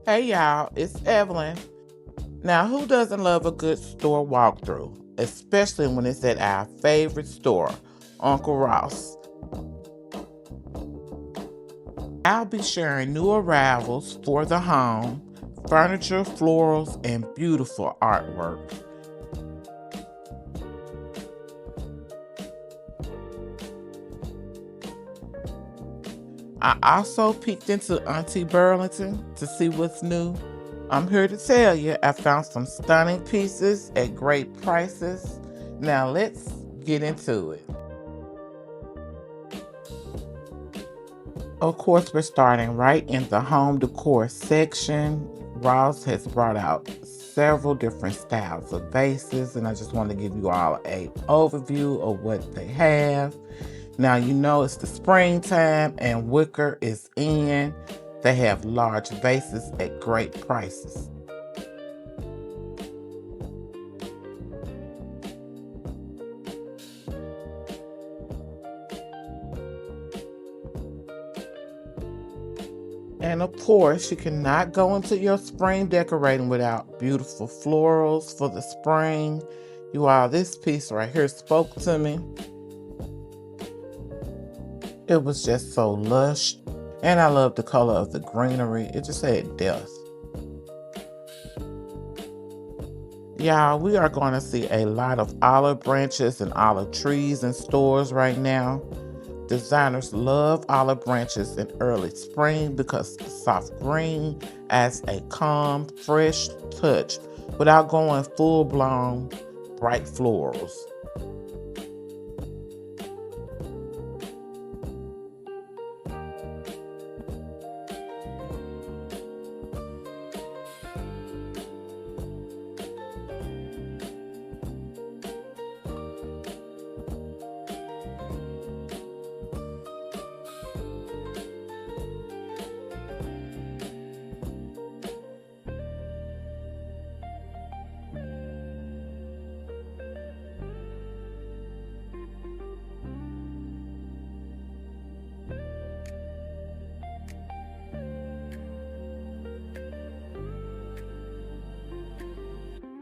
Hey y'all, it's Evelyn. Now, who doesn't love a good store walkthrough, especially when it's at our favorite store, Uncle Ross? I'll be sharing new arrivals for the home, furniture, florals, and beautiful artwork. I also peeked into Auntie Burlington to see what's new. I'm here to tell you I found some stunning pieces at great prices. Now let's get into it. Of course, we're starting right in the home decor section. Ross has brought out several different styles of vases, and I just want to give you all an overview of what they have. Now, you know it's the springtime and wicker is in. They have large vases at great prices. And of course, you cannot go into your spring decorating without beautiful florals for the spring. You all, this piece right here spoke to me. It was just so lush. And I love the color of the greenery. It just had depth. Y'all, we are going to see a lot of olive branches and olive trees in stores right now. Designers love olive branches in early spring because the soft green adds a calm, fresh touch without going full-blown bright florals.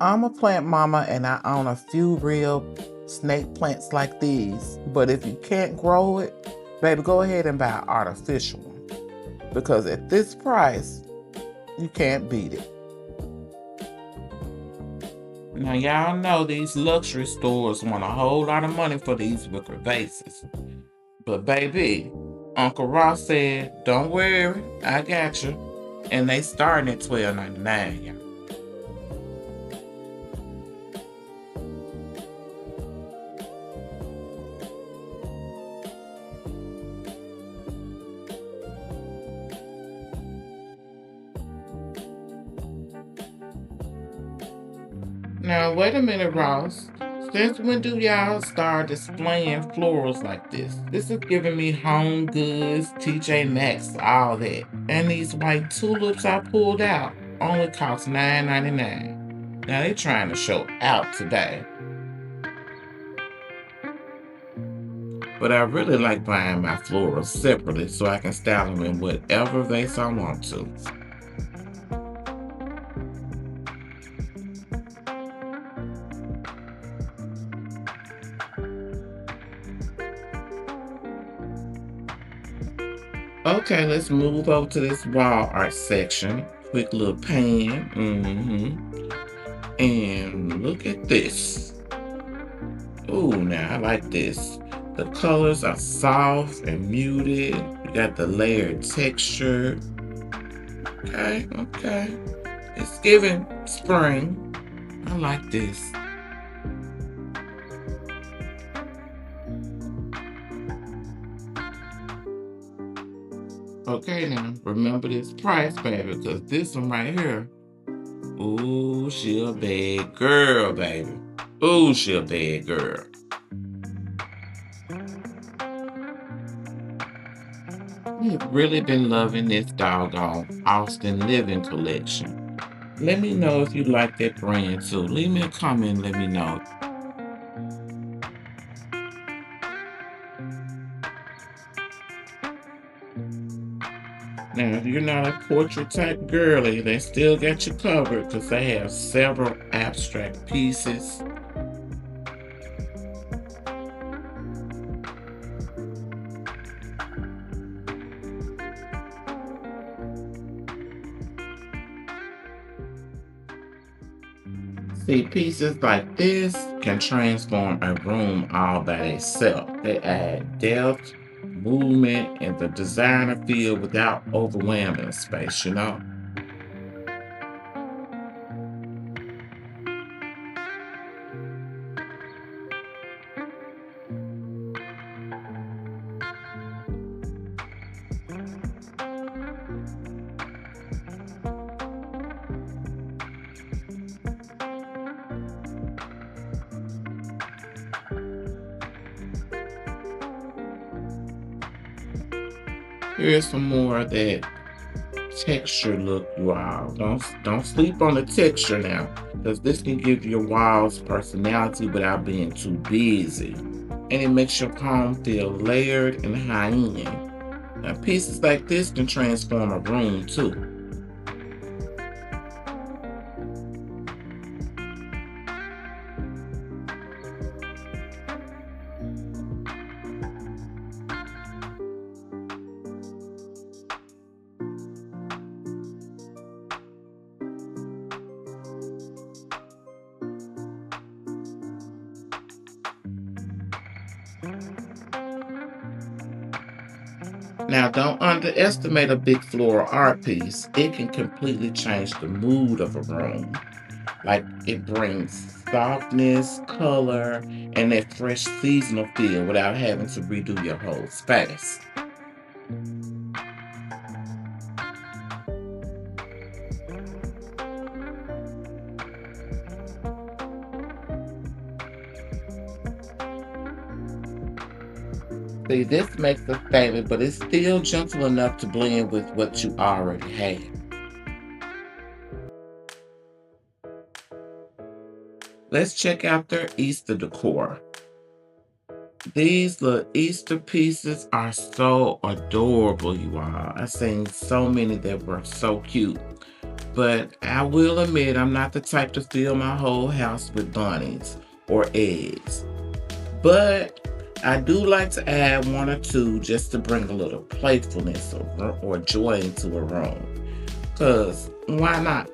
I'm a plant mama and I own a few real snake plants like these. But if you can't grow it, baby, go ahead and buy an artificial one. Because at this price, you can't beat it. Now, y'all know these luxury stores want a whole lot of money for these wicker vases. But baby, Uncle Ross said, don't worry, I got you. And they starting at $12.99, y'all. Now, wait a minute, Ross. Since when do y'all start displaying florals like this? This is giving me Home Goods, TJ Maxx, all that. And these white tulips I pulled out only cost $9.99. Now they trying to show out today. But I really like buying my florals separately so I can style them in whatever vase I want to. Okay, let's move over to this wall art section. Quick little pan. And look at this. Oh, now I like this. The colors are soft and muted. You got the layered texture. Okay, okay. It's giving spring. I like this. Okay, now remember this price, baby, because this one right here. Ooh, she a bad girl, baby. Ooh, she a bad girl. I've really been loving this doggone Austin Living collection. Let me know if you like that brand too. Leave me a comment and let me know. Now, if you're not a portrait type girly, they still got you covered because they have several abstract pieces. See, pieces like this can transform a room all by itself. They add depth, movement, and the designer feel without overwhelming the space, you know? Here's some more of that texture look, you all. Don't sleep on the texture now, because this can give your walls personality without being too busy. And it makes your home feel layered and high end. Now pieces like this can transform a room too. Now, don't underestimate a big floral art piece. It can completely change the mood of a room. Like it brings softness, color, and that fresh seasonal feel without having to redo your whole space. See, this makes a statement, but it's still gentle enough to blend with what you already have. Let's check out their Easter decor. These little Easter pieces are so adorable, you all. I've seen so many that were so cute. But I will admit, I'm not the type to fill my whole house with bunnies or eggs. But I do like to add one or two just to bring a little playfulness or joy into a room. Because why not?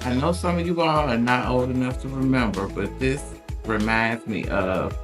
I know some of you all are not old enough to remember, but this reminds me of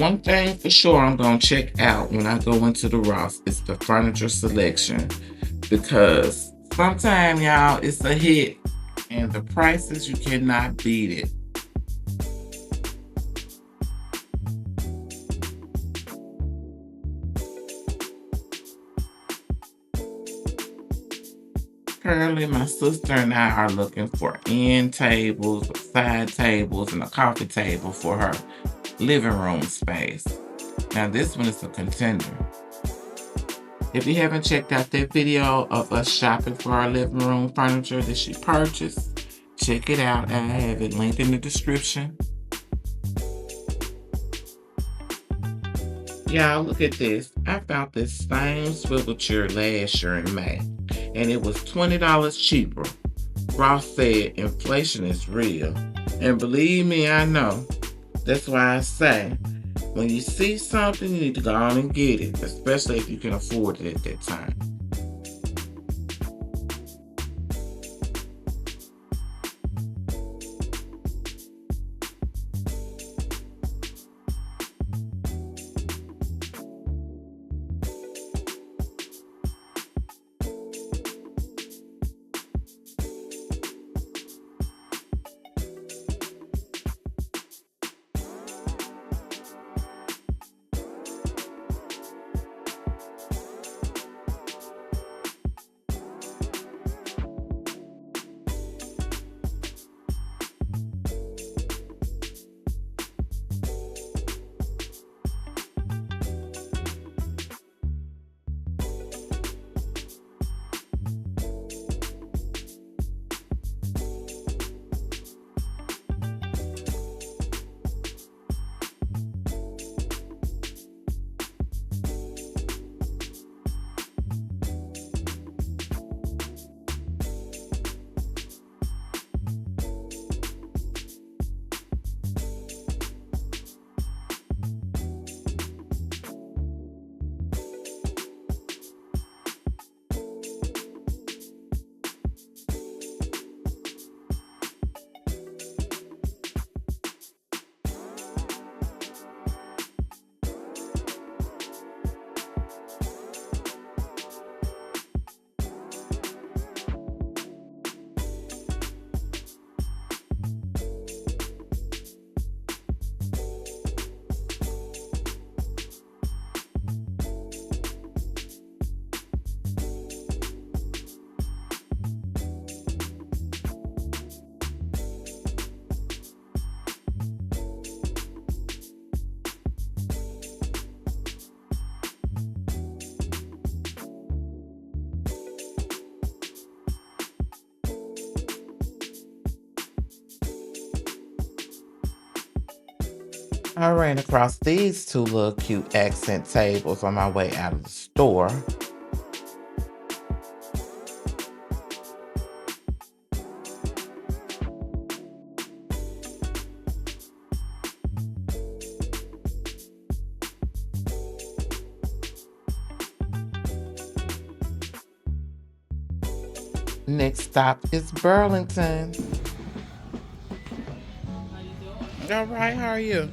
One thing for sure I'm gonna check out when I go into the Ross is the furniture selection, because sometimes y'all it's a hit and the prices you cannot beat it. Currently, my sister and I are looking for end tables, side tables, and a coffee table for her living room space. Now, this one is a contender. If you haven't checked out that video of us shopping for our living room furniture that she purchased, check it out. I have it linked in the description. Y'all, look at this. I found this same swivel chair last year in May, and it was $20 cheaper. Ross said inflation is real. And believe me, I know. That's why I say, when you see something, you need to go on and get it, especially if you can afford it at that time. I ran across these two little cute accent tables on my way out of the store. Next stop is Burlington. All right, how are you?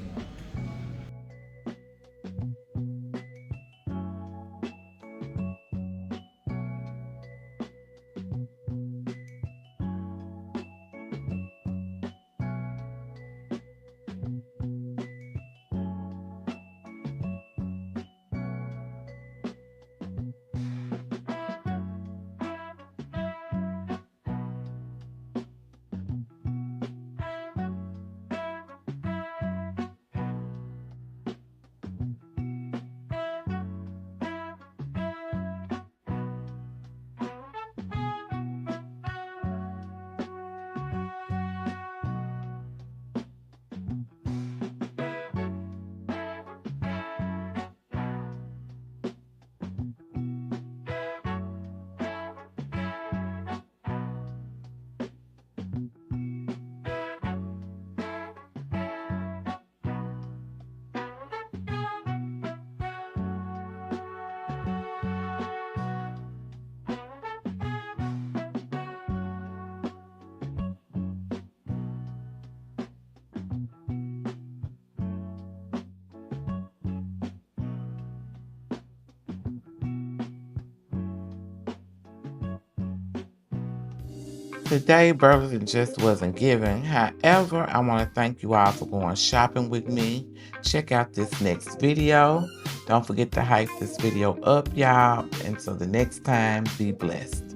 Today, Burlington just wasn't given. However, I want to thank you all for going shopping with me. Check out this next video. Don't forget to hype this video up, y'all. Until the next time, be blessed.